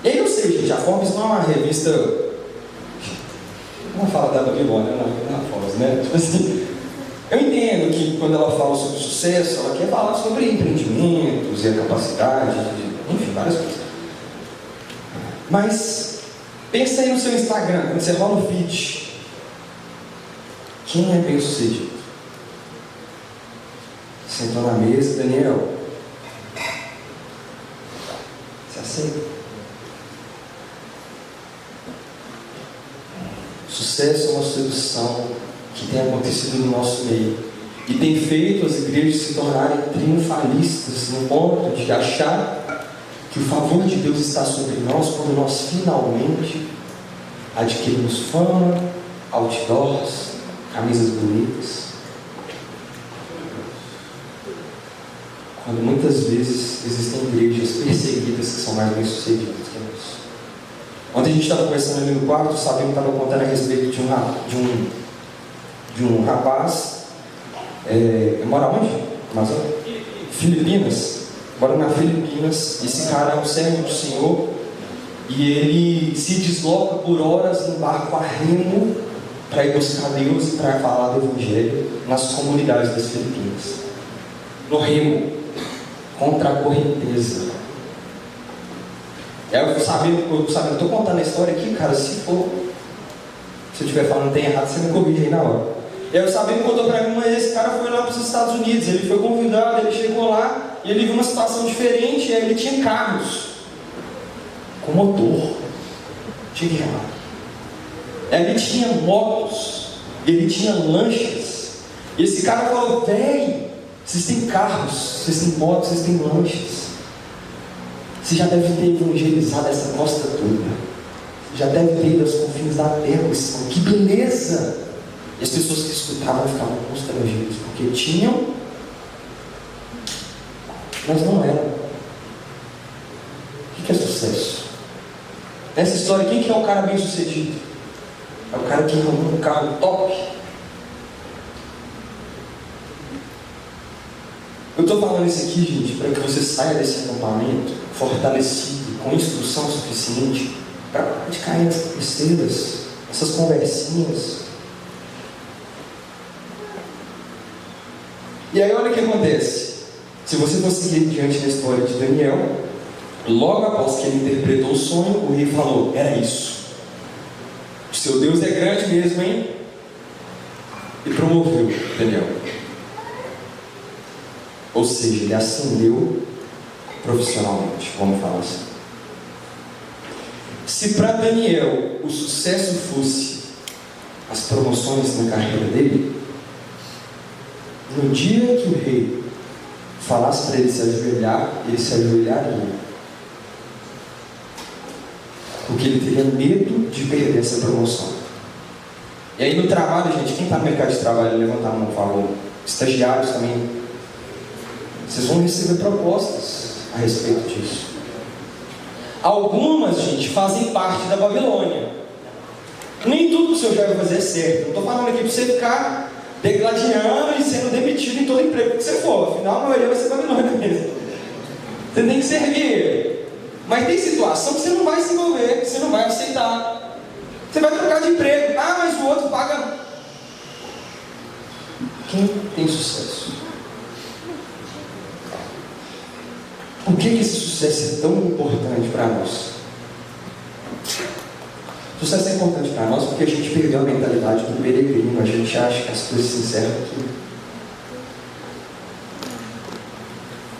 E aí eu sei, gente, a Forbes não é uma revista. Não fala da Babilônia, não é a Forbes, né? Tipo assim, eu entendo que quando ela fala sobre sucesso, ela quer falar sobre empreendimentos e a capacidade, enfim, várias coisas. Mas pensa aí no seu Instagram, quando você rola o feed. Quem é bem sucedido? Sentou na mesa, Daniel. Você aceita? Sucesso é uma sedução que tem acontecido no nosso meio e tem feito as igrejas se tornarem triunfalistas no ponto de achar que o favor de Deus está sobre nós quando nós finalmente adquirimos fama, outdoors, camisas bonitas. Quando muitas vezes existem igrejas perseguidas que são mais bem sucedidas que nós. Ontem a gente estava conversando ali no quarto, sabendo que estava contando a respeito de um rapaz, mora onde? Amazônia? Filipinas. Mora na Filipinas. Esse cara é um servo do Senhor e ele se desloca por horas em barco a remo para ir buscar Deus e para falar do Evangelho nas comunidades das Filipinas. No remo, contra a correnteza. Eu estou contando a história aqui, cara, se eu estiver falando tem errado, você me corrige aí na hora. Eu sabendo contou para mim, mas esse cara foi lá para os Estados Unidos, ele foi convidado, ele chegou lá e ele viu uma situação diferente, e aí ele tinha carros com motor, ele tinha motos, ele tinha lanchas, e esse cara falou, véi, vocês têm carros, vocês têm motos, vocês têm lanchas, você já deve ter evangelizado essa costa toda, você já deve ter ido aos confins da terra, que beleza! E as pessoas que escutavam ficavam constrangidas, porque tinham, mas não eram. O que é sucesso? Nessa história, quem que é o cara bem sucedido? É o cara que arrumou um carro top. Eu estou falando isso aqui, gente, para que você saia desse acampamento fortalecido, com instrução suficiente, para parar de cair nessas besteiras, essas conversinhas. E aí olha o que acontece. Se você for seguir diante da história de Daniel, logo após que ele interpretou o sonho, o rei falou, era isso. O seu Deus é grande mesmo, hein? E promoveu Daniel. Ou seja, ele ascendeu profissionalmente, vamos falar assim. Se para Daniel o sucesso fosse as promoções na carreira dele, no dia que o rei falasse para ele se ajoelharia. Porque ele teria medo de perder essa promoção. E aí no trabalho, gente, quem está no mercado de trabalho, levanta a mão, por favor. Estagiários também. Vocês vão receber propostas a respeito disso. Algumas, gente, fazem parte da Babilônia. Nem tudo que o seu chefe vai fazer é certo. Não estou falando aqui para você ficar degladiando e sendo demitido em todo emprego que você for. Afinal, a maioria vai ser Babilônia mesmo. Você tem que servir ele. Mas tem situação que você não vai se envolver, que você não vai aceitar. Você vai trocar de emprego. Ah, mas o outro paga. Quem tem sucesso? Por que esse sucesso é tão importante para nós? Sucesso é importante para nós porque a gente perdeu a mentalidade do peregrino. A gente acha que as coisas se encerram aqui.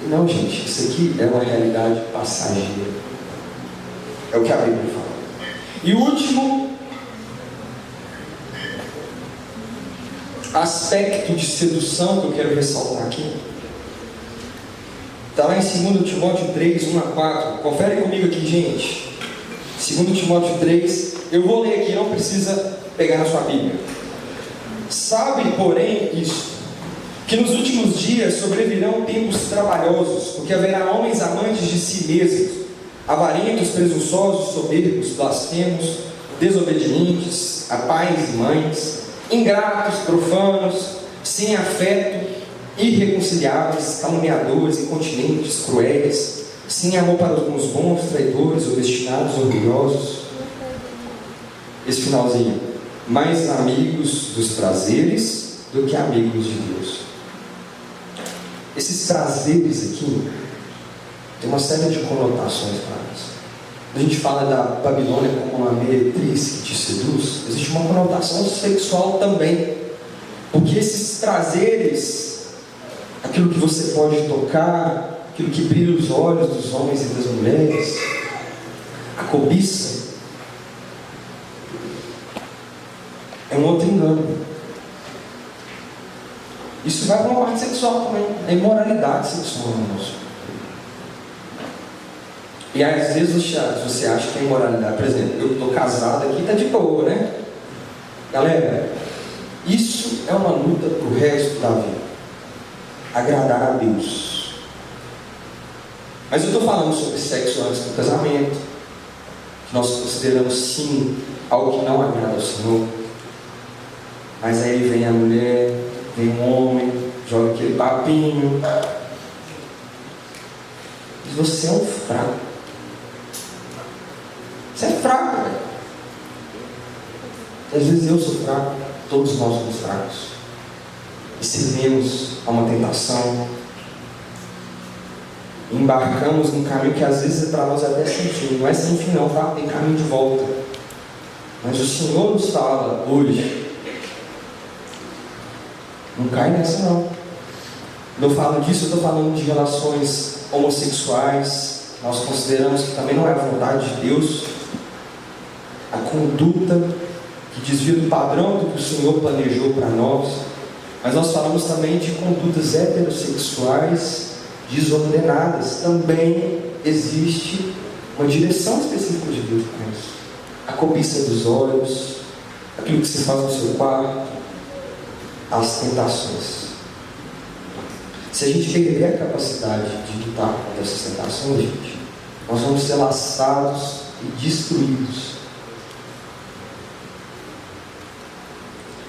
E não, gente, isso aqui é uma realidade passageira. É o que a Bíblia fala. E o último aspecto de sedução que eu quero ressaltar aqui está lá em 2 Timóteo 3, 1 a 4. Confere comigo aqui, gente. 2 Timóteo 3. Eu vou ler aqui, não precisa pegar na sua Bíblia. Sabe, porém, isto, que nos últimos dias sobrevirão tempos trabalhosos, porque haverá homens amantes de si mesmos, avarentos, presunçosos, soberbos, blasfemos, desobedientes a pais e mães, ingratos, profanos, sem afeto, irreconciliáveis, caluniadores, incontinentes, cruéis, sem amor para os bons, traidores, obstinados, orgulhosos. Esse finalzinho: mais amigos dos prazeres do que amigos de Deus. Esses prazeres aqui tem uma série de conotações para nós. Quando a gente fala da Babilônia como uma meretriz que te seduz, existe uma conotação sexual também, porque esses prazeres, aquilo que você pode tocar, aquilo que brilha os olhos dos homens e das mulheres, a cobiça, é um outro engano. Isso vai para uma parte sexual também, a imoralidade sexual, irmãos. E às vezes você acha que é imoralidade. Por exemplo, eu estou casado aqui, está de boa, né? Galera, isso é uma luta para o resto da vida. Agradar a Deus. Mas eu estou falando sobre sexo antes do casamento, que nós consideramos sim algo que não agrada ao Senhor. Mas aí vem a mulher, vem um homem, joga aquele papinho. E você é um fraco. Você é fraco, velho. Às vezes eu sou fraco, todos nós somos fracos. E cedemos a uma tentação. Embarcamos num caminho que às vezes para nós é até sem fim. Não é sem fim não, tá? Tem caminho de volta. Mas o Senhor nos fala hoje: não cai nessa não. Quando eu falo disso, eu estou falando de relações homossexuais. Nós consideramos que também não é a vontade de Deus. A conduta que desvia do padrão do que o Senhor planejou para nós. Mas nós falamos também de condutas heterossexuais desordenadas. Também existe uma direção específica de Deus para isso. A cobiça dos olhos, aquilo que se faz no seu quarto, as tentações. Se a gente perder a capacidade de lutar contra essas tentações, gente, nós vamos ser laçados e destruídos.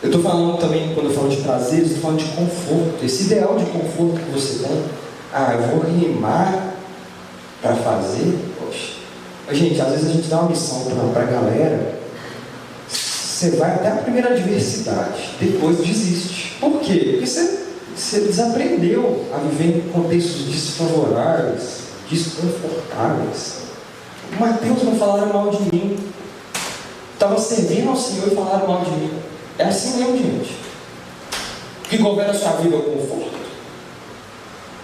Eu estou falando também, quando eu falo de prazeres, eu estou falando de conforto. Esse ideal de conforto que você tem. Eu vou rimar para fazer. Poxa. Mas, gente, às vezes a gente dá uma missão para a galera. Você vai até a primeira adversidade, depois desiste. Por quê? Porque você desaprendeu a viver em contextos desfavoráveis, desconfortáveis. Mateus não falaram mal de mim. Estava servindo ao Senhor e falaram mal de mim. É assim mesmo, gente. O que governa a sua vida é o conforto.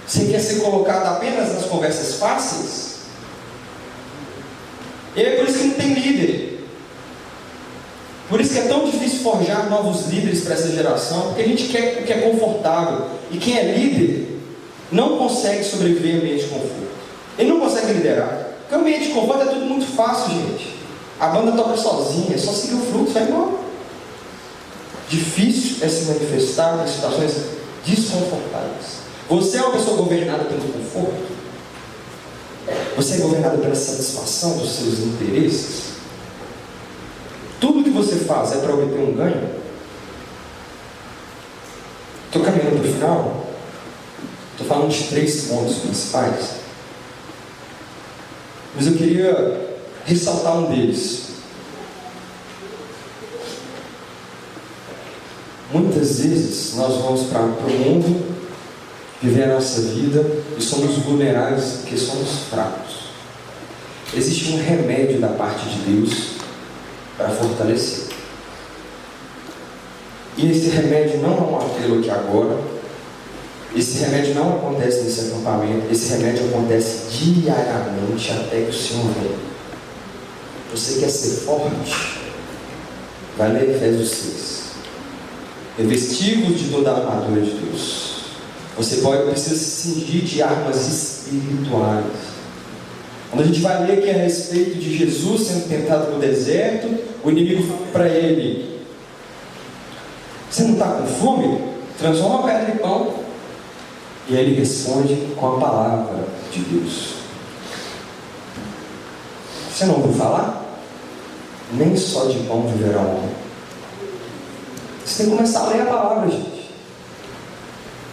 Você quer ser colocado apenas nas conversas fáceis? E é por isso que não tem líder. Por isso que é tão difícil forjar novos líderes para essa geração, porque a gente quer o que é confortável. E quem é líder não consegue sobreviver em ambiente de conforto. Ele não consegue liderar. Porque o ambiente de conforto é tudo muito fácil, gente. A banda toca sozinha, é só seguir o fluxo, vai embora. Difícil é se manifestar em situações desconfortáveis. Você é uma pessoa governada pelo conforto? Você é governado pela satisfação dos seus interesses? Tudo que você faz é para obter um ganho? Estou caminhando para o final. Estou falando de 3 pontos principais. Mas eu queria ressaltar um deles. Muitas vezes nós vamos para o mundo viver a nossa vida e somos vulneráveis porque somos fracos. Existe um remédio da parte de Deus para fortalecer. E esse remédio não é um apelo aqui agora. Esse remédio não acontece nesse acampamento. Esse remédio acontece diariamente até que o Senhor venha. Você quer ser forte? Vai ler Efésios 6. Revestivos de toda a armadura de Deus. Você precisa se cingir de armas espirituais. Quando a gente vai ler aqui a respeito de Jesus sendo tentado no deserto, o inimigo fala para ele: você não está com fome? Transforma a pedra em pão. E aí ele responde com a palavra de Deus. Você não ouviu falar? Nem só de pão viverá o homem. Você tem que começar a ler a palavra, gente.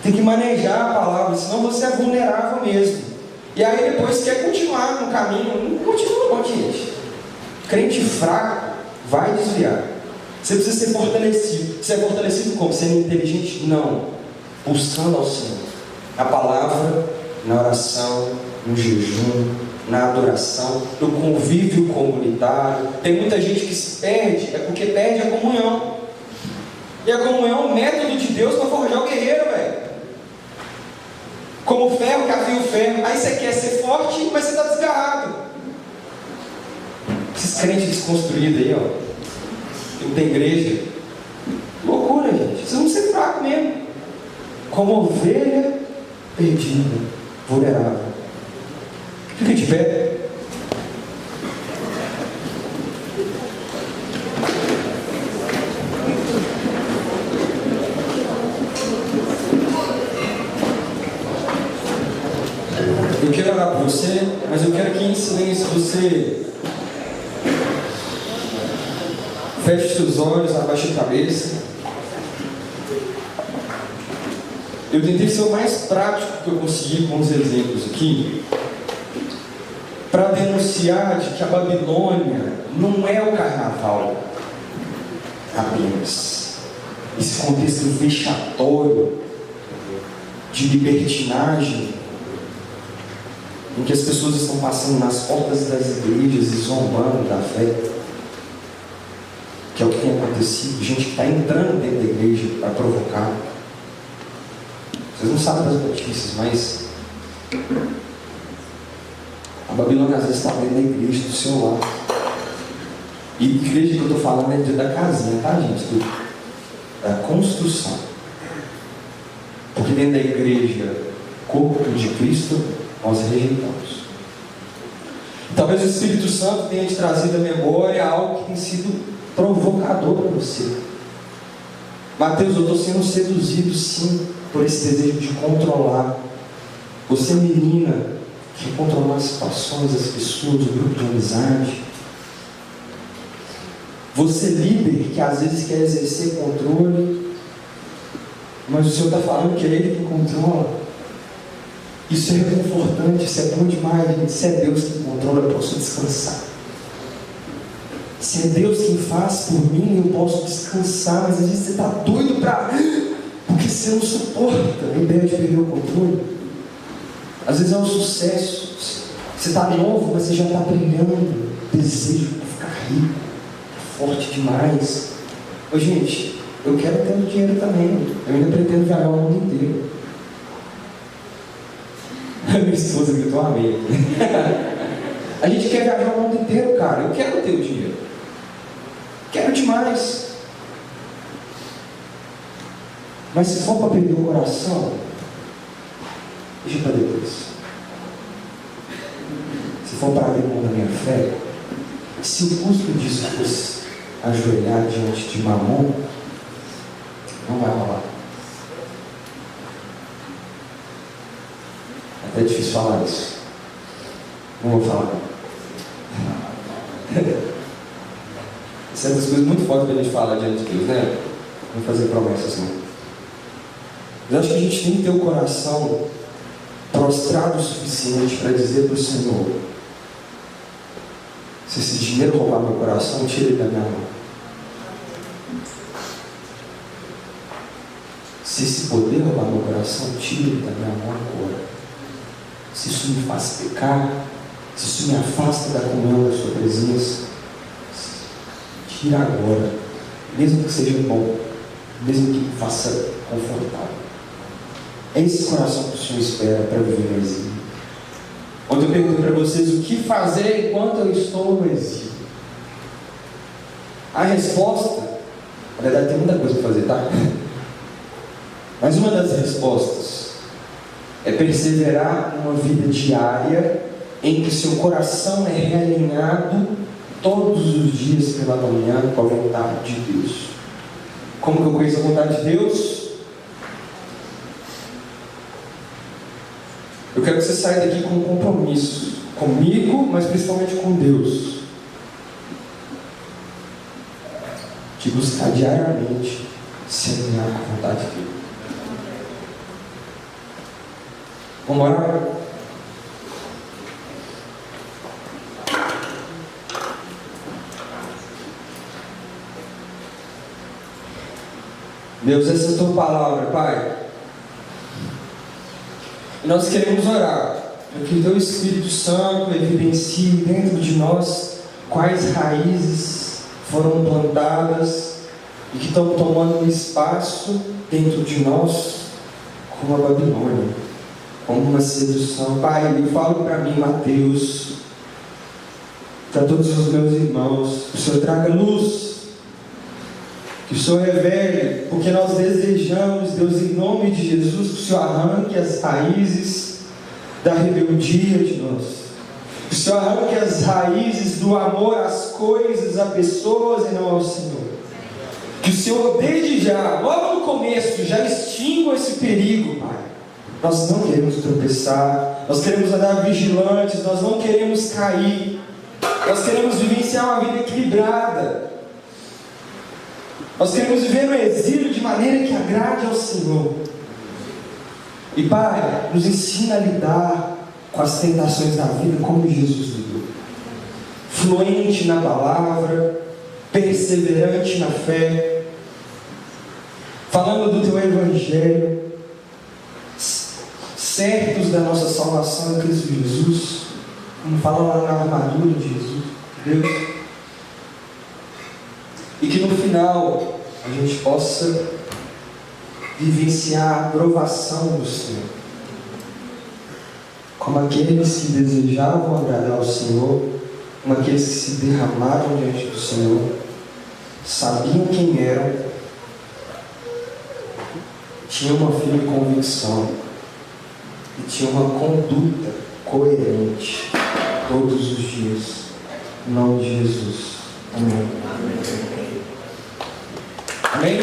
Tem que manejar a palavra, senão você é vulnerável mesmo. E aí depois quer continuar no caminho. Não continua não, gente. Crente fraco vai desviar. Você precisa ser fortalecido. Você é fortalecido como? Sendo inteligente? Não. Buscando ao Senhor. Na palavra, na oração, no jejum, na adoração, no convívio comunitário. Tem muita gente que se perde, é porque perde a comunhão. E a comunhão é um método de Deus para forjar o guerreiro, velho. Como o ferro que afia o ferro. Aí você quer ser forte, mas você está desgarrado. Esses crentes desconstruídos aí, ó. Que não tem igreja. Loucura, gente. Vocês vão ser fracos mesmo. Como ovelha perdida, vulnerável. Fica de pé. Eu quero orar por você, mas eu quero que em silêncio você feche seus olhos, abaixe a cabeça. Eu tentei ser o mais prático que eu consegui com os exemplos aqui, para denunciar de que a Babilônia não é o carnaval apenas. Esse contexto vexatório de libertinagem, em que as pessoas estão passando nas portas das igrejas e zombando da fé, que é o que tem acontecido. Gente que está entrando dentro da igreja para provocar. Vocês não sabem das notícias, mas a Babilônia às vezes está dentro da igreja do seu lar. E igreja que eu estou falando é da casinha, tá, gente? Da construção. Porque dentro da igreja, corpo de Cristo, nós rejeitamos. Talvez o Espírito Santo tenha te trazido à memória algo que tem sido provocador para você. Mateus, eu estou sendo seduzido sim por esse desejo de controlar. Você, menina, quer controlar as situações, as pessoas, o grupo de amizade. Você, líder, que às vezes quer exercer controle, mas o Senhor está falando que é Ele quem controla. Isso é reconfortante, isso é bom demais, gente. Se é Deus que controla, eu posso descansar. Se é Deus quem faz por mim, eu posso descansar. Mas às vezes você está doido para... Porque você não suporta a ideia de perder o controle. Às vezes é um sucesso. Você está novo, mas você já está brilhando. Desejo de ficar rico, forte demais. Ô, gente, eu quero ter dinheiro também. Eu ainda pretendo viajar o mundo inteiro. A minha esposa gritou amém. A gente quer viajar o mundo inteiro, cara. Eu quero ter o dinheiro. Quero demais. Mas se for para perder o coração, deixa para depois. Se for para abrir mão da minha fé, se o custo disso fosse ajoelhar diante de Mamon, não vai rolar. É até difícil falar isso. Não vou falar. Certas coisas muito fortes para a gente falar diante de Deus, né? Não fazer promessas, não. Mas acho que a gente tem que ter o coração prostrado o suficiente para dizer para o Senhor: se esse dinheiro roubar meu coração, tire ele da minha mão. Se esse poder roubar meu coração, tire da minha mão agora. Se isso me faz pecar, se isso me afasta da comunhão da sua presença, tira agora, mesmo que seja bom, mesmo que me faça confortável. É esse coração que o Senhor espera para viver no exílio. Ontem eu perguntei para vocês o que fazer enquanto eu estou no exílio. A resposta, na verdade tem muita coisa para fazer, tá? Mas uma das respostas é perseverar numa vida diária em que seu coração é realinhado todos os dias pela manhã com a vontade de Deus. Como que eu conheço a vontade de Deus? Eu quero que você saia daqui com um compromisso comigo, mas principalmente com Deus, de buscar diariamente se alinhar com a vontade dele. Vamos orar? Deus, essa é a tua palavra, Pai. E nós queremos orar para que o teu Espírito Santo evidencie dentro de nós quais raízes foram plantadas e que estão tomando um espaço dentro de nós como a Babilônia, como uma sedução. Pai, eu falo para mim, Mateus, para todos os meus irmãos, que o Senhor traga luz, que o Senhor revele, porque nós desejamos, Deus, em nome de Jesus, que o Senhor arranque as raízes da rebeldia de nós, que o Senhor arranque as raízes do amor às coisas, a pessoas e não ao Senhor, que o Senhor desde já, logo no começo, já extingua esse perigo, Pai. Nós não queremos tropeçar, nós queremos andar vigilantes, nós não queremos cair, nós queremos vivenciar uma vida equilibrada. Nós queremos viver no exílio de maneira que agrade ao Senhor. E Pai, nos ensina a lidar com as tentações da vida como Jesus lidou. Fluente na palavra, perseverante na fé, falando do Teu Evangelho, certos da nossa salvação em Cristo Jesus, como fala lá na armadura de Jesus, Deus. E que no final a gente possa vivenciar a aprovação do Senhor, como aqueles que desejavam agradar ao Senhor, como aqueles que se derramaram diante do Senhor, sabiam quem eram, tinham uma firme convicção e tinham uma conduta coerente todos os dias, em nome de Jesus. Amém. Amém?